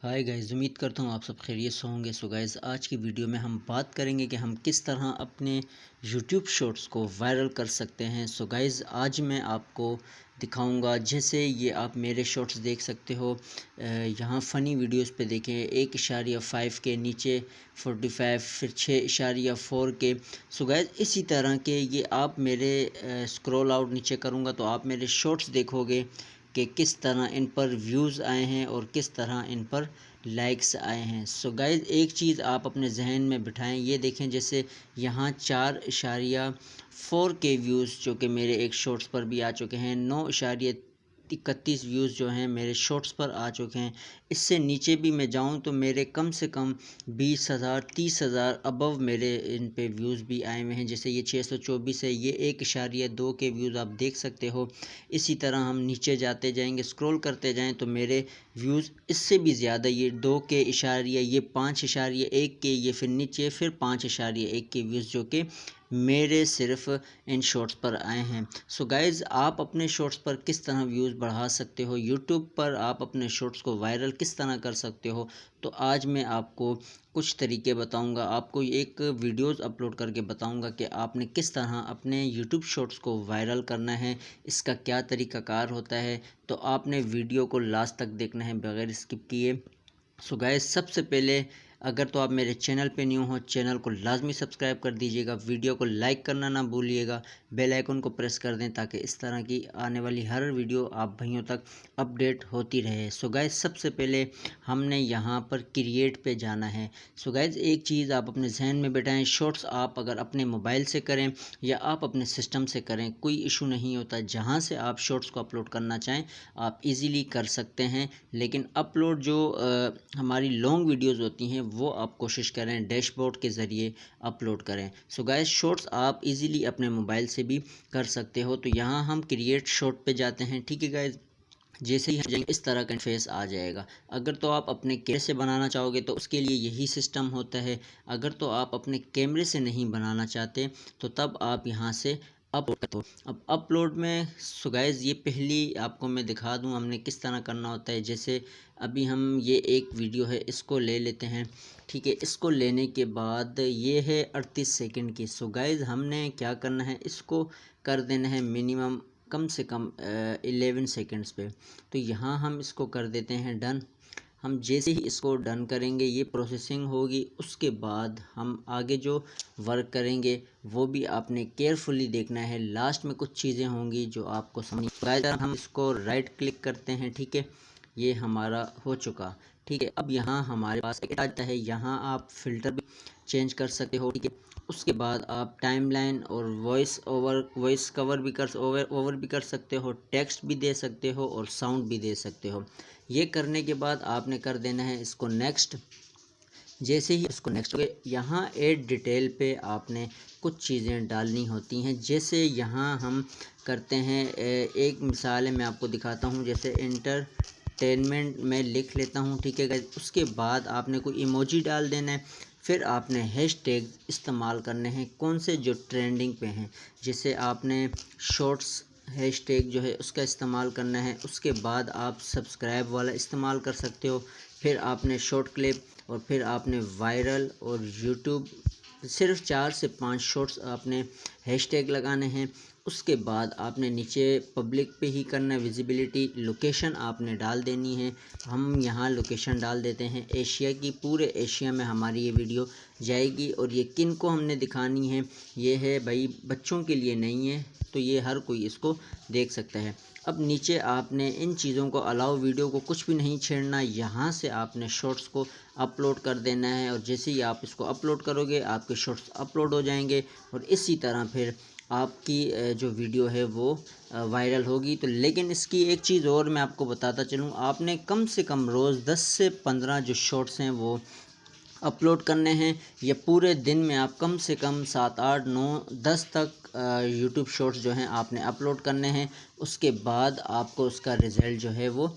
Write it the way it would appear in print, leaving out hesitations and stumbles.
Hi guys, उम्मीद करता हूँ आप सब खैरियत से होंगे। सो गाइस, आज की वीडियो में हम बात करेंगे कि हम किस तरह अपने यूट्यूब शॉर्ट्स को वायरल कर सकते हैं। सो गाइस, आज मैं आपको दिखाऊंगा, जैसे ये आप मेरे शॉर्ट्स देख सकते हो। यहाँ फ़नी वीडियोस पे देखें 1.5 के, नीचे 45, फिर 6.4 के। सो गाइस, इसी तरह के ये आप मेरे स्क्रॉल आउट नीचे करूँगा तो आप मेरे शॉर्ट्स देखोगे कि किस तरह इन पर व्यूज़ आए हैं और किस तरह इन पर लाइक्स आए हैं। सो गाइज़, एक चीज़ आप अपने जहन में बिठाएं, ये देखें जैसे यहाँ 4.4 के व्यूज़ जो कि मेरे एक शॉर्ट्स पर भी आ चुके हैं, 9.31 व्यूज़ जो हैं मेरे शॉर्ट्स पर आ चुके हैं। इससे नीचे भी मैं जाऊं तो मेरे कम से कम 20,000 30,000 अबव मेरे इन पे व्यूज़ भी आए हुए हैं। जैसे ये 624 है, ये 1.2 के व्यूज़ आप देख सकते हो। इसी तरह हम नीचे जाते जाएंगे, स्क्रॉल करते जाएं तो मेरे व्यूज़ इससे भी ज़्यादा, ये 2 के इशारिया, ये 5.1 के, ये फिर नीचे फिर 5.1 के व्यूज़ जो कि मेरे सिर्फ इन शॉर्ट्स पर आए हैं। सो गाइज़, आप अपने शॉर्ट्स पर किस तरह व्यूज़ बढ़ा सकते हो, यूट्यूब पर आप अपने शॉर्ट्स को वायरल किस तरह कर सकते हो, तो आज मैं आपको कुछ तरीके बताऊंगा। आपको एक वीडियोस अपलोड करके बताऊंगा कि आपने किस तरह अपने यूट्यूब शॉर्ट्स को वायरल करना है, इसका क्या तरीक़ाकार होता है। तो आपने वीडियो को लास्ट तक देखना है बगैर स्किप किए। सो गाइस, सबसे पहले अगर तो आप मेरे चैनल पे न्यू हो, चैनल को लाजमी सब्सक्राइब कर दीजिएगा, वीडियो को लाइक करना ना भूलिएगा, बेल आइकन को प्रेस कर दें ताकि इस तरह की आने वाली हर वीडियो आप भाइयों तक अपडेट होती रहे। सो गाइस, सबसे पहले हमने यहाँ पर क्रिएट पे जाना है। सो गाइस, एक चीज़ आप अपने जहन में बैठाएं, शॉर्ट्स आप अगर अपने मोबाइल से करें या आप अपने सिस्टम से करें, कोई इशू नहीं होता। जहाँ से आप शॉर्ट्स को अपलोड करना चाहें आप इजीली कर सकते हैं, लेकिन अपलोड जो हमारी लॉन्ग वीडियोस होती हैं वो आप कोशिश करें डैशबोर्ड के ज़रिए अपलोड करें। सो गाइस, शॉर्ट्स आप इजीली अपने मोबाइल से भी कर सकते हो। तो यहाँ हम क्रिएट शॉर्ट पे जाते हैं, ठीक है गाइस। जैसे ही हम जाएंगे इस तरह का इंटरफेस आ जाएगा। अगर तो आप अपने कैमरे से बनाना चाहोगे तो उसके लिए यही सिस्टम होता है। अगर तो आप अपने कैमरे से नहीं बनाना चाहते तो तब आप यहाँ से अपलोड कर दो। अब अपलोड में सो गाइस, ये पहली आपको मैं दिखा दूँ हमने किस तरह करना होता है। जैसे अभी हम ये एक वीडियो है, इसको ले लेते हैं, ठीक है। इसको लेने के बाद ये है 38 सेकंड की। सो गाइस, हमने क्या करना है, इसको कर देना है मिनिमम कम से कम 11 सेकंड्स पे। तो यहाँ हम इसको कर देते हैं डन। हम जैसे ही इसको डन करेंगे ये प्रोसेसिंग होगी, उसके बाद हम आगे जो वर्क करेंगे वो भी आपने केयरफुली देखना है। लास्ट में कुछ चीज़ें होंगी जो आपको समझ, हम इसको राइट क्लिक करते हैं, ठीक है। ये हमारा हो चुका, ठीक है। अब यहाँ हमारे पास एक आता है, यहाँ आप फ़िल्टर भी चेंज कर सकते हो, ठीक है। उसके बाद आप टाइमलाइन और वॉइस कवर भी ओवर भी कर सकते हो, टेक्स्ट भी दे सकते हो और साउंड भी दे सकते हो। ये करने के बाद आपने कर देना है इसको नेक्स्ट। जैसे ही इसको नेक्स्ट हो गए, यहाँ ऐड डिटेल पे आपने कुछ चीज़ें डालनी होती हैं। जैसे यहाँ हम करते हैं, एक मिसाल है मैं आपको दिखाता हूँ। जैसे एंटरटेनमेंट में लिख लेता हूँ, ठीक है गाइस। उसके बाद आपने कोई इमोजी डाल देना है, फिर आपने हैशटैग इस्तेमाल करने हैं, कौन से जो ट्रेंडिंग पे हैं। जैसे आपने शॉर्ट्स हैशटैग जो है उसका इस्तेमाल करना है। उसके बाद आप सब्सक्राइब वाला इस्तेमाल कर सकते हो। फिर आपने शॉर्ट क्लिप और फिर आपने वायरल और यूट्यूब, सिर्फ 4 से 5 शॉर्ट्स आपने हैशटैग लगाने हैं। उसके बाद आपने नीचे पब्लिक पे ही करना है, विजिबिलिटी, लोकेशन आपने डाल देनी है। हम यहाँ लोकेशन डाल देते हैं एशिया की, पूरे एशिया में हमारी ये वीडियो जाएगी। और ये किन को हमने दिखानी है, ये है भाई बच्चों के लिए नहीं है, तो ये हर कोई इसको देख सकता है। अब नीचे आपने इन चीज़ों को अलाउ वीडियो को कुछ भी नहीं छेड़ना, यहाँ से आपने शॉर्ट्स को अपलोड कर देना है। और जैसे ही आप इसको अपलोड करोगे आपके शॉर्ट्स अपलोड हो जाएंगे और इसी तरह फिर आपकी जो वीडियो है वो वायरल होगी। तो लेकिन इसकी एक चीज़ और मैं आपको बताता चलूँ, आपने कम से कम रोज़ 10 से 15 जो शॉर्ट्स हैं वो अपलोड करने हैं। या पूरे दिन में आप कम से कम 7 8 9 10 तक यूट्यूब शॉर्ट्स जो हैं आपने अपलोड करने हैं। उसके बाद आपको उसका रिज़ल्ट जो है वो